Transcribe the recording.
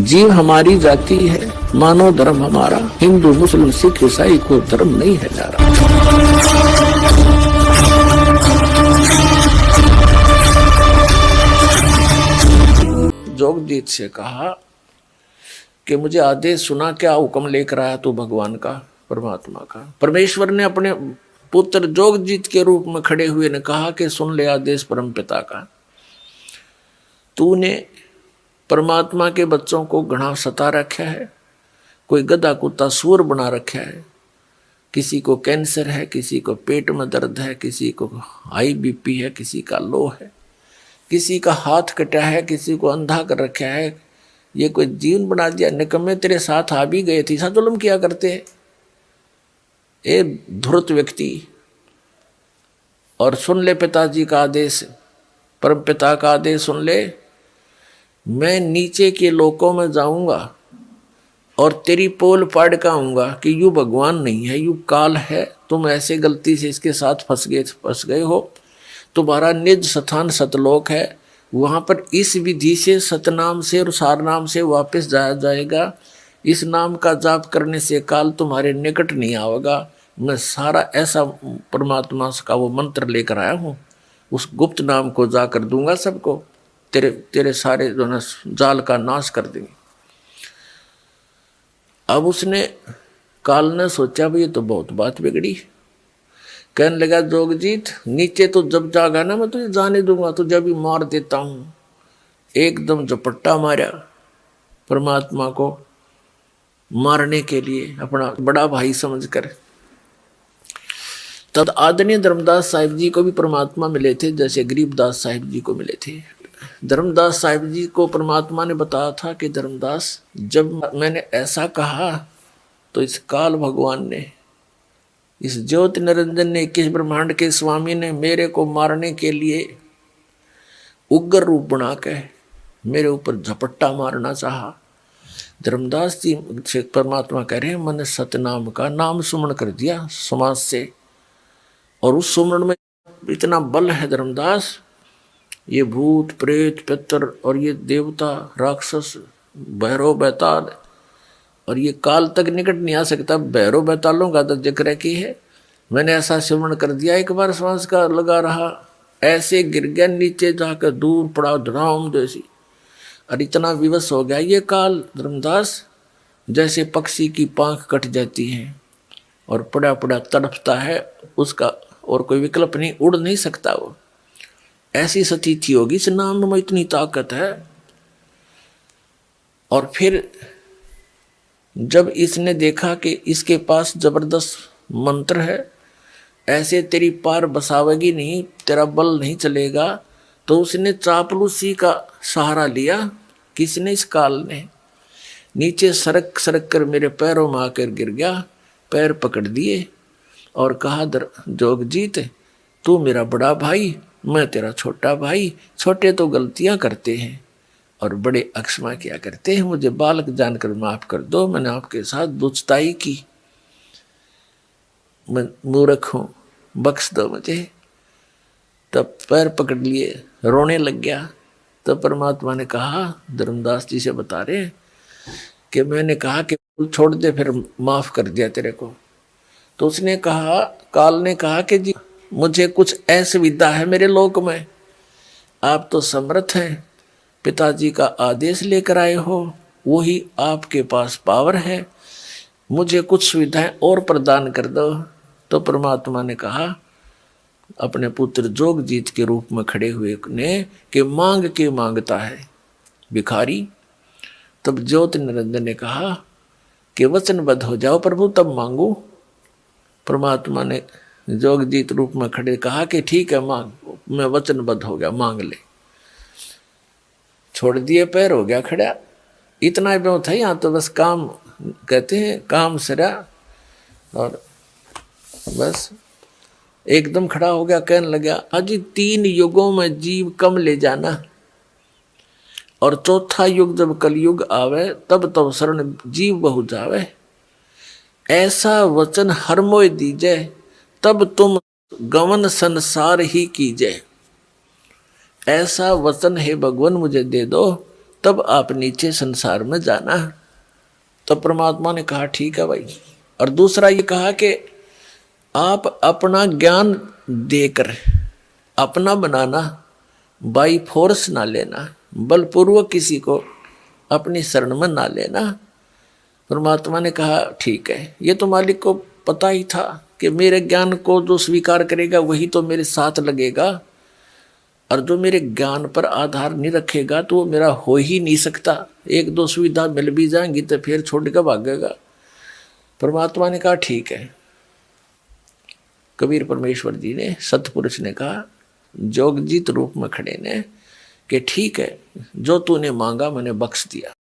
जीव हमारी जाति है, मानो धर्म हमारा, हिंदू मुस्लिम सिख ईसाई को धर्म नहीं है जा रहा। जोगजीत से कहा कि मुझे आदेश सुना, क्या हुक्म लेकर आया तू भगवान का, परमात्मा का। परमेश्वर ने अपने पुत्र जोगजीत के रूप में खड़े हुए ने कहा कि सुन ले आदेश परमपिता का। तूने परमात्मा के बच्चों को घना सता रखा है, कोई गधा कुत्ता सूअर बना रखा है। किसी को कैंसर है, किसी को पेट में दर्द है, किसी को हाई बीपी है, किसी का लो है, किसी का हाथ कटा है, किसी को अंधा कर रखा है। ये कोई जीवन बना दिया। निकम्मे तेरे साथ आ भी गए थे, साथ जुल्म किया करते हैं ए धूर्त व्यक्ति। और सुन ले पिताजी का आदेश, परम पिता का आदेश सुन ले। मैं नीचे के लोकों में जाऊंगा और तेरी पोल पाड़ का आऊंगा कि यू भगवान नहीं है, यू काल है। तुम ऐसे गलती से इसके साथ फंस गए हो। तुम्हारा निज स्थान सतलोक है, वहां पर इस विधि से सतनाम से और सार नाम से वापस जाया जाएगा। इस नाम का जाप करने से काल तुम्हारे निकट नहीं आवेगा। मैं सारा ऐसा परमात्मा का वो मंत्र लेकर आया हूँ, उस गुप्त नाम को जाकर दूंगा सबको, तेरे सारे जो ना जाल का नाश कर देंगे। अब उसने काल ने सोचा भी ये तो बहुत बात बिगड़ी। कहने लगा जोगजीत, नीचे तो जब जागा ना मैं तुझे जाने दूंगा, तुझे भी मार देता हूं। एकदम झपट्टा मारा परमात्मा को मारने के लिए, अपना बड़ा भाई समझकर। तब आदरणीय धर्मदास साहिब जी को भी परमात्मा मिले थे, जैसे गरीबदास साहिब जी को मिले थे। धर्मदास साहिब जी को परमात्मा ने बताया था कि धर्मदास, जब मैंने ऐसा कहा तो इस काल भगवान ने, इस ज्योति निरंजन ने, 21 ब्रह्मांड के स्वामी ने मेरे को मारने के लिए उग्र रूप बना के मेरे ऊपर झपट्टा मारना चाहा। धर्मदास जी से परमात्मा कह रहे हैं, मैंने सतनाम का नाम सुमरण कर दिया समाज से, और उस सुमरण में इतना बल है धर्मदास, ये भूत प्रेत पितर और ये देवता राक्षस भैरव बैताल और ये काल तक निकट नहीं आ सकता। भैरव बैतालों का तो जिक्र की है। मैंने ऐसा सिमरण कर दिया, एक बार सांस का लगा रहा, ऐसे गिर गया नीचे जाकर, दूर पड़ा धराम जैसी, और इतना विवश हो गया ये काल धर्मदास, जैसे पक्षी की पांख कट जाती है और पड़ा पड़ा तड़पता है, उसका और कोई विकल्प नहीं, उड़ नहीं सकता वो। ऐसी स्थिति होगी, इस नाम में इतनी ताकत है। और फिर जब इसने देखा कि इसके पास जबरदस्त मंत्र है, ऐसे तेरी पार बसावेगी नहीं, तेरा बल नहीं चलेगा, तो उसने चापलूसी का सहारा लिया। किसने? इस काल ने। नीचे सरक सरक कर मेरे पैरों में आकर गिर गया, पैर पकड़ दिए और कहा, जोगजीत तू मेरा बड़ा भाई, मैं तेरा छोटा भाई। छोटे तो गलतियां करते हैं और बड़े अक्षमा किया करते हैं, मुझे बालक जानकर माफ कर दो। मैंने आपके साथ दुष्टाई की, मैं मूर्ख हूं, बख्श दो मुझे। तब पैर पकड़ लिए, रोने लग गया। तब परमात्मा ने कहा, धर्मदास जी से बता रहे कि मैंने कहा कि छोड़ दे, फिर माफ कर दिया तेरे को। तो उसने कहा, काल ने कहा कि जी मुझे कुछ असुविधा है मेरे लोक में, आप तो समर्थ हैं, पिताजी का आदेश लेकर आए हो, वही आपके पास पावर है, मुझे कुछ सुविधाएं और प्रदान कर दो। तो परमात्मा ने कहा अपने पुत्र जोगजीत के रूप में खड़े हुए ने कि मांग के मांगता है भिखारी। तब ज्योति निरंजन ने कहा कि वचनबद्ध हो जाओ प्रभु, तब मांगू। परमात्मा ने जोगजीत रूप में खड़े कहा कि ठीक है मांग, मैं वचनबद्ध हो गया, मांग ले। छोड़ दिए, पैर हो गया खड़ा। इतना ब्यों था, यहाँ तो बस काम कहते हैं, काम सरा, और बस एकदम खड़ा हो गया। कहने लगा, अजी 3 युगों में जीव कम ले जाना, और चौथा युग जब कलयुग आवे, तब तब शरण जीव बहु जावे। ऐसा वचन हर मोय दीजे, तब तुम गमन संसार ही कीजे। ऐसा वचन है भगवान मुझे दे दो, तब आप नीचे संसार में जाना। तब परमात्मा ने कहा ठीक है भाई। और दूसरा ये कहा कि आप अपना ज्ञान देकर अपना बनाना, बाई फोर्स ना लेना, बलपूर्वक किसी को अपनी शरण में ना लेना। परमात्मा ने कहा ठीक है। ये तो मालिक को पता ही था कि मेरे ज्ञान को जो स्वीकार करेगा वही तो मेरे साथ लगेगा, और जो मेरे ज्ञान पर आधार नहीं रखेगा तो वो मेरा हो ही नहीं सकता। एक दो सुविधा मिल भी जाएंगी तो फिर छोड़ कर भागेगा। परमात्मा ने कहा ठीक है। कबीर परमेश्वर जी ने, सतपुरुष ने कहा जोगजीत रूप में खड़े ने कि ठीक है, जो तूने मांगा मैंने बख्श दिया।